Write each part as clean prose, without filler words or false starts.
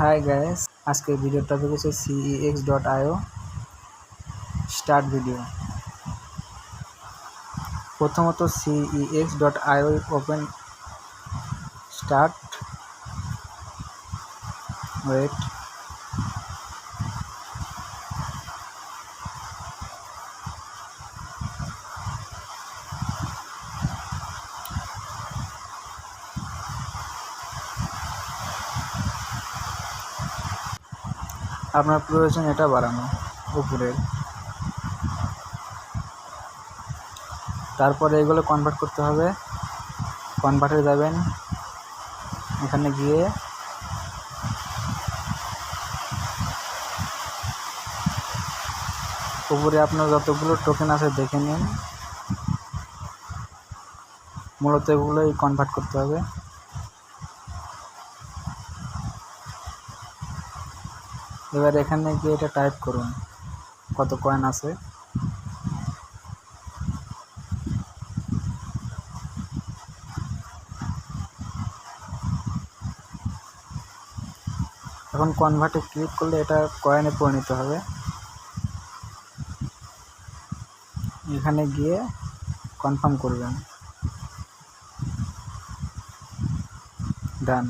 Hi guys, আজকের ভিডিওর topic হচ্ছে cex.io স্টার্ট ভিডিও। প্রথমত cex.io ওপেন স্টার্ট ওয়েট। আপনার প্রয়োজন এটা বাড়ানো উপরের, তারপরে এগুলো কনভার্ট করতে হবে। কনভার্টে যাবেন, এখানে গিয়ে উপরে আপনার যতগুলো টোকেন আছে দেখে নিন। মূলত এগুলোই কনভার্ট করতে হবে। এবার এখানে গিয়ে এটা টাইপ করুন কত কয়েন আছে। এখন কনভার্টে ক্লিক করলে এটা কয়েনে পরিণত হবে। এখানে গিয়ে কনফার্ম করবেন, ডান।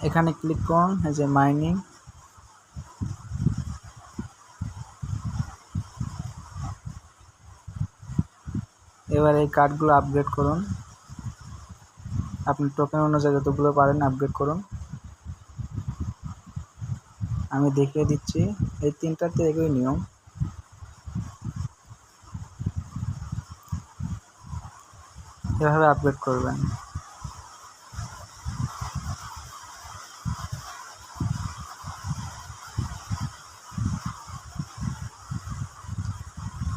এখানে ক্লিক করুন, এই যে মাইনিং। এবার এই কার্ডগুলো আপগ্রেড করুন। আপনি টোকেন অনুযায়ী যতগুলো পারেন আপগ্রেড করুন। আমি দেখিয়ে দিচ্ছি, এই তিনটাতে একই নিয়ম। এভাবে আপগ্রেড করবেন।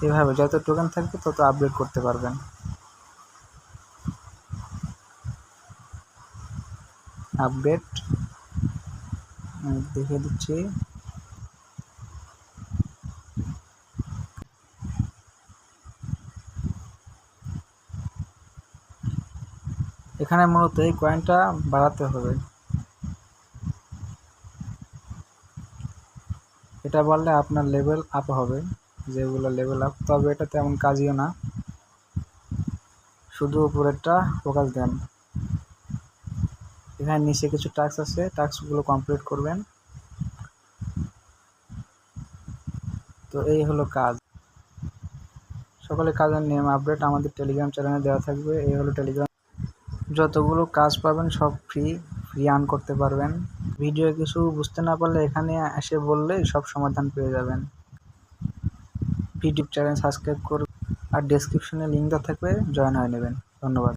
এভাবে যত টোকেন থাকবে তত আপগ্রেড করতে পারবেন। আপডেট দেখিয়ে দিচ্ছি। এখানে মূলত এই কয়েনটা বাড়াতে হবে। এটা বললে আপনার লেভেল আপ হবে, যেগুলো লেভেল আপ, তবে এটা তেমন কাজইও না, শুধু উপরেরটা ফোকাস দেন। এখানে নিচে কিছু টাস্ক আছে, টাস্কগুলো কমপ্লিট করবেন। তো এই হলো কাজ। সকলে কাজের নিয়ম আপডেট আমাদের টেলিগ্রাম চ্যানেলে দেওয়া থাকবে। এই হলো টেলিগ্রাম। যতগুলো কাজ পাবেন সব ফ্রি আর্ন করতে পারবেন। ভিডিও কিছু বুঝতে না পারলে এখানে এসে বললেই সব সমাধান পেয়ে যাবেন। ভিডিও চ্যানেল সাবস্ক্রাইব করুন আর ডেসক্রিপশনে লিঙ্ক দেওয়া থাকবে, জয়েন হয়ে নেবেন। ধন্যবাদ।